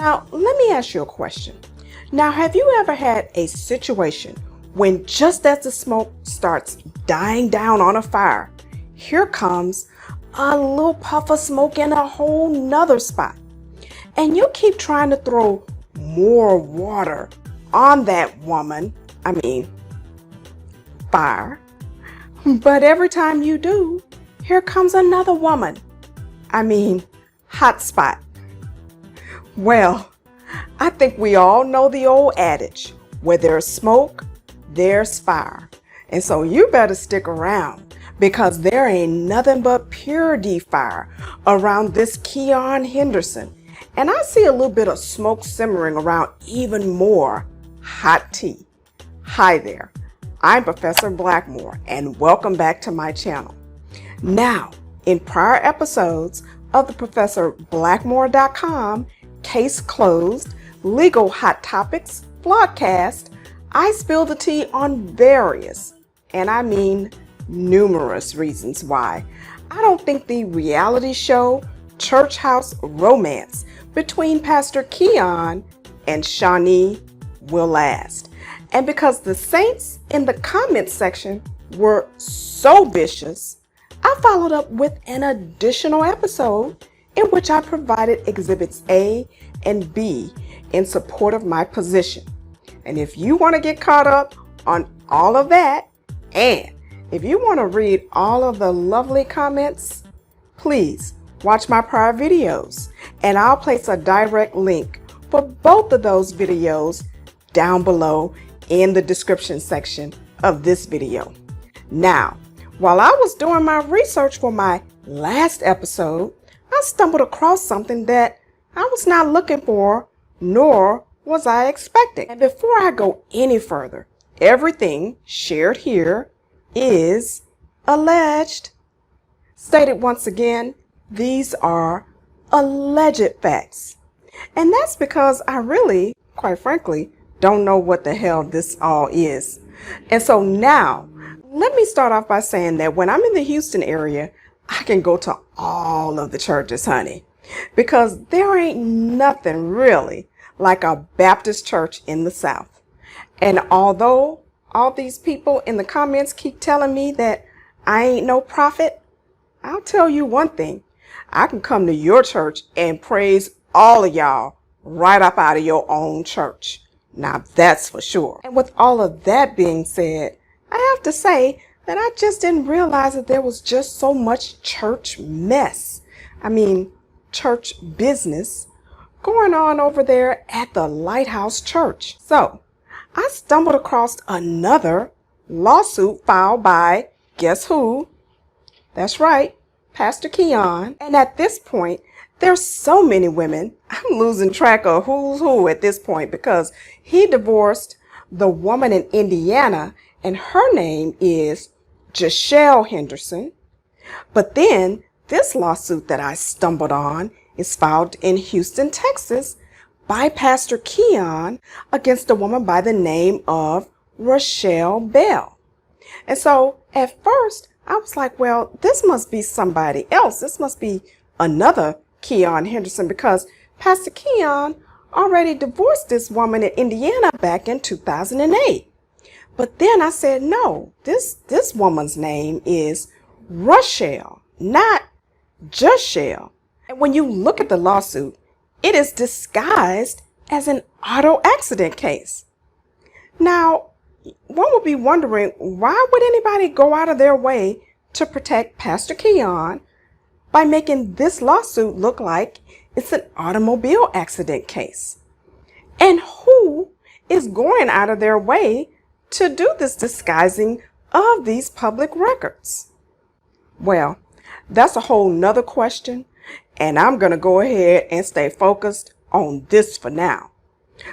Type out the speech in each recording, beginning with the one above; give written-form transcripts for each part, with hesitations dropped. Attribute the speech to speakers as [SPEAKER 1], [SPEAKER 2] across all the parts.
[SPEAKER 1] Now, let me ask you a question. Now, have you ever had a situation when just as the smoke starts dying down on a fire, here comes a little puff of smoke in a whole nother spot, and you keep trying to throw more water on that fire, but every time you do, here comes another hot spot. Well, I think we all know the old adage, where there's smoke, there's fire. And so you better stick around, because there ain't nothing but pure fire around this Keion Henderson. And I see a little bit of smoke simmering around even more hot tea. Hi there, I'm Professor Blackmore, and welcome back to my channel. Now, in prior episodes of the ProfessorBlackmore.com Case Closed Legal Hot Topics Vlogcast, I spill the tea on various, and I mean numerous reasons why I don't think the reality show Church House Romance between Pastor Keion and Shaunie will last. And because the saints in the comments section were so vicious, I followed up with an additional episode in which I provided exhibits A and B in support of my position. And if you want to get caught up on all of that, and if you want to read all of the lovely comments, please watch my prior videos, and I'll place a direct link for both of those videos down below in the description section of this video. Now, while I was doing my research for my last episode, I stumbled across something that I was not looking for, nor was I expecting. And before I go any further, everything shared here is alleged. Stated once again, these are alleged facts. And that's because I really, quite frankly, don't know what the hell this all is. And so now, let me start off by saying that when I'm in the Houston area, I can go to all of the churches, honey, because there ain't nothing really like a Baptist church in the South. And although all these people in the comments keep telling me that I ain't no prophet, I'll tell you one thing. I can come to your church and praise all of y'all right up out of your own church. Now that's for sure. And with all of that being said, I have to say that I just didn't realize that there was just so much church mess. Church business going on over there at the Lighthouse Church. So I stumbled across another lawsuit filed by, guess who? That's right, Pastor Keion. And at this point, there's so many women, I'm losing track of who's who at this point, because he divorced the woman in Indiana, and her name is Shaquille Henderson. But then this lawsuit that I stumbled on is filed in Houston, Texas by Pastor Keion against a woman by the name of Rochelle Bell. And so at first I was like, well, this must be somebody else. This must be another Keion Henderson, because Pastor Keion already divorced this woman in Indiana back in 2008. But then I said, no, this woman's name is Rochelle, not Shaquille. And when you look at the lawsuit, it is disguised as an auto accident case. Now, one would be wondering, why would anybody go out of their way to protect Pastor Keion by making this lawsuit look like it's an automobile accident case? And who is going out of their way to do this disguising of these public records? Well, that's a whole nother question, and I'm going to go ahead and stay focused on this for now.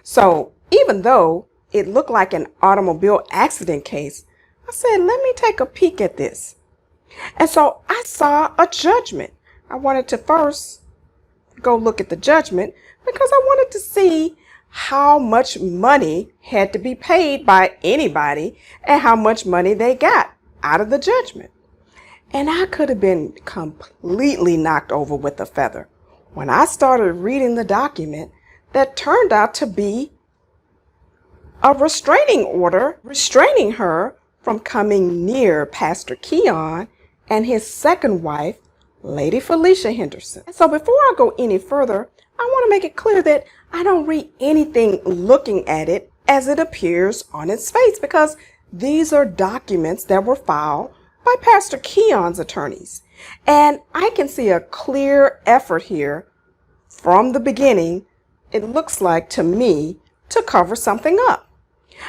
[SPEAKER 1] So even though it looked like an automobile accident case, I said, let me take a peek at this. And so I saw a judgment. I wanted to first go look at the judgment because I wanted to see how much money had to be paid by anybody and how much money they got out of the judgment. And I could have been completely knocked over with a feather when I started reading the document that turned out to be a restraining order restraining her from coming near Pastor Keion and his second wife, Lady Felicia Henderson. And so before I go any further, I want to make it clear that I don't read anything looking at it as it appears on its face, because these are documents that were filed by Pastor Keion's attorneys. And I can see a clear effort here from the beginning, it looks like to me, to cover something up.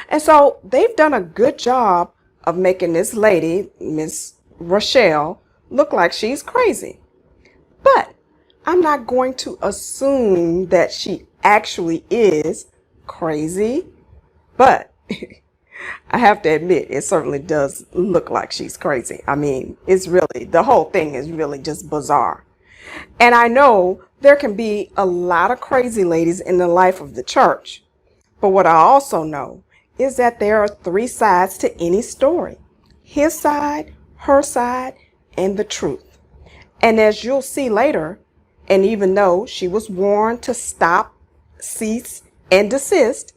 [SPEAKER 1] And so they've done a good job of making this lady, Miss Rochelle, look like she's crazy. But I'm not going to assume that she actually is crazy. But I have to admit, it certainly does look like she's crazy. I mean, it's really, the whole thing is really just bizarre. And I know there can be a lot of crazy ladies in the life of the church. But what I also know is that there are three sides to any story: his side, her side, and the truth. And as you'll see later, and even though she was warned to stop, cease, and desist,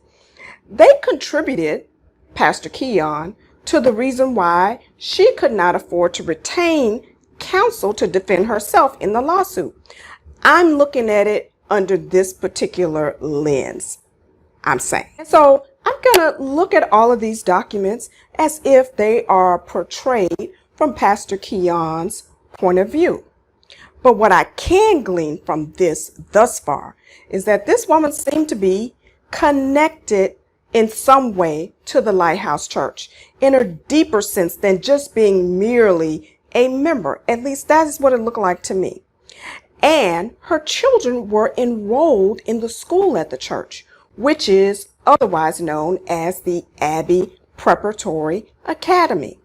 [SPEAKER 1] they contributed, Pastor Keion, to the reason why she could not afford to retain counsel to defend herself in the lawsuit. I'm looking at it under this particular lens, I'm saying. And so I'm going to look at all of these documents as if they are portrayed from Pastor Keion's point of view. But what I can glean from this thus far is that this woman seemed to be connected in some way to the Lighthouse Church in a deeper sense than just being merely a member. At least that is what it looked like to me. And her children were enrolled in the school at the church, which is otherwise known as the Abbey Preparatory Academy.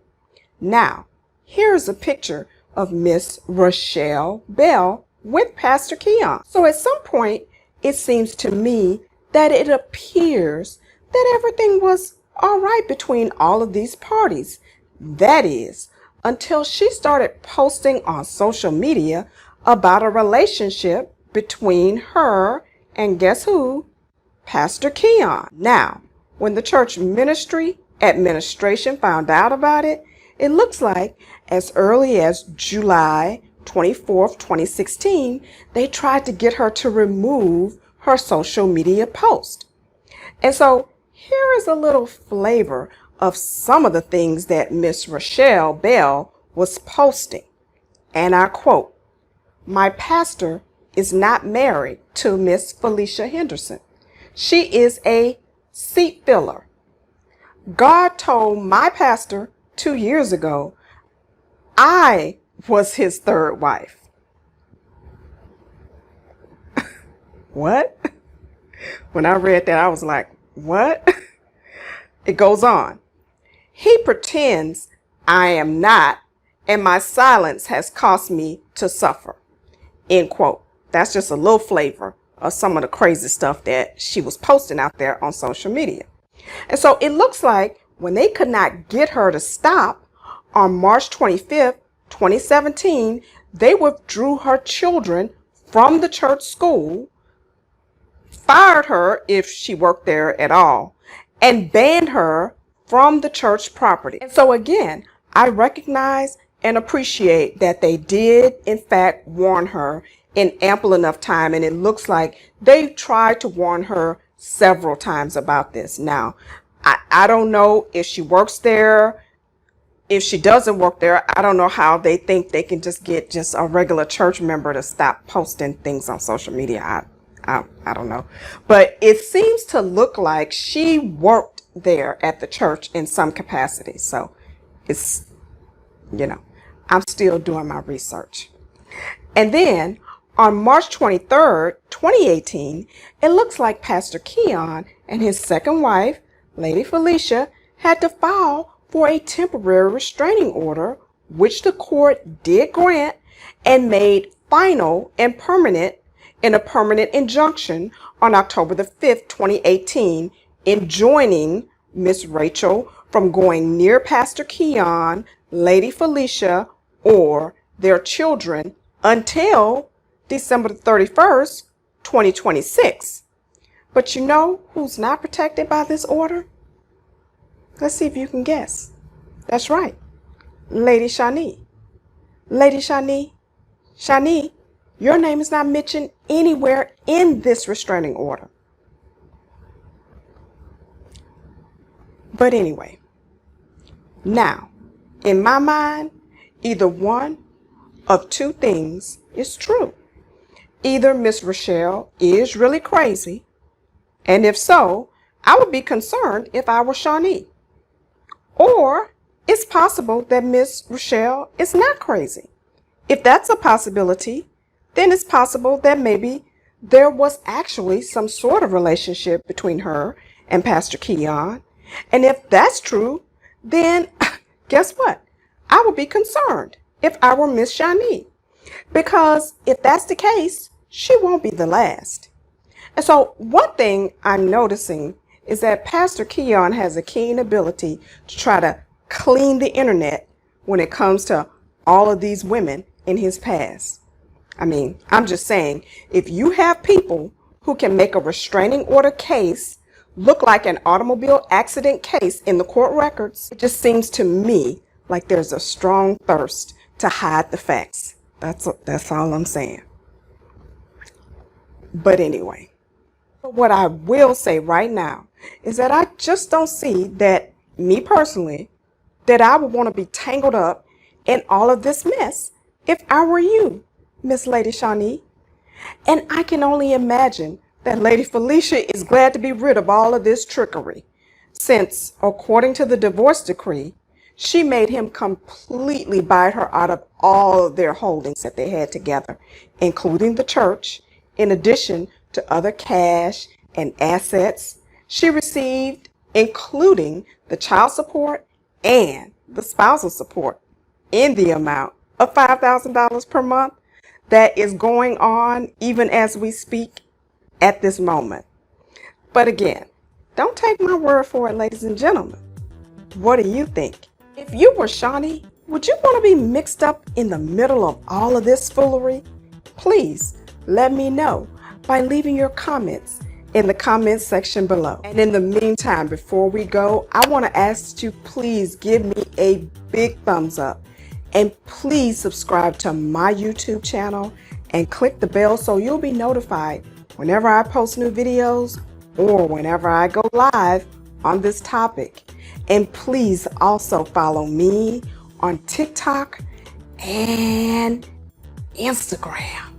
[SPEAKER 1] Now, here's a picture of Miss Rochelle Bell with Pastor Keion. So at some point, it seems to me that it appears that everything was all right between all of these parties. That is, until she started posting on social media about a relationship between her and guess who? Pastor Keion. Now, when the church ministry administration found out about it, it looks like as early as July 24th, 2016, they tried to get her to remove her social media post. And so here is a little flavor of some of the things that Miss Rochelle Bell was posting. And I quote, "My pastor is not married to Miss Felicia Henderson. She is a seat filler. God told my pastor 2 years ago I was his third wife." What? When I read that, I was like, what? It goes on. "He pretends I am not, and my silence has cost me to suffer." End quote. That's just a little flavor of some of the crazy stuff that she was posting out there on social media. And so it looks like when they could not get her to stop, on March 25th, 2017, they withdrew her children from the church school, fired her if she worked there at all, and banned her from the church property. And so again, I recognize and appreciate that they did in fact warn her in ample enough time, and it looks like they tried to warn her several times about this. Now, I don't know if she works there. If she doesn't work there, I don't know how they think they can just get just a regular church member to stop posting things on social media. I don't know. But it seems to look like she worked there at the church in some capacity. So it's, I'm still doing my research. And then on March 23rd, 2018, it looks like Pastor Keion and his second wife, Lady Felicia, had to file for a temporary restraining order, which the court did grant and made final and permanent in a permanent injunction on October the 5th, 2018, enjoining Miss Rachel from going near Pastor Keion, Lady Felicia, or their children until December 31st, 2026. But you know who's not protected by this order? Let's see if you can guess. That's right, Lady Shaunie. Lady Shaunie, Shaunie, your name is not mentioned anywhere in this restraining order. But anyway, now, in my mind, either one of two things is true. Either Miss Rochelle is really crazy, and if so, I would be concerned if I were Shaunie. Or it's possible that Miss Rochelle is not crazy. If that's a possibility, then it's possible that maybe there was actually some sort of relationship between her and Pastor Keion. And if that's true, then guess what? I would be concerned if I were Miss Shaunie. Because if that's the case, she won't be the last. And so one thing I'm noticing is that Pastor Keion has a keen ability to try to clean the internet when it comes to all of these women in his past. I mean, I'm just saying, if you have people who can make a restraining order case look like an automobile accident case in the court records, it just seems to me like there's a strong thirst to hide the facts. That's all I'm saying. But anyway, what I will say right now is that I just don't see that, me personally, that I would want to be tangled up in all of this mess if I were you, Miss Lady Shaunie. And I can only imagine that Lady Felicia is glad to be rid of all of this trickery, since, according to the divorce decree, she made him completely buy her out of all of their holdings that they had together, including the church, in addition to other cash and assets she received, including the child support and the spousal support, in the amount of $5,000 per month that is going on even as we speak at this moment. But again, don't take my word for it, ladies and gentlemen. What do you think? If you were Shaunie, would you want to be mixed up in the middle of all of this foolery? Please let me know by leaving your comments in the comments section below. And in the meantime, before we go, I want to ask you, please give me a big thumbs up, and please subscribe to my YouTube channel and click the bell so you'll be notified whenever I post new videos or whenever I go live on this topic. And please also follow me on TikTok and Instagram.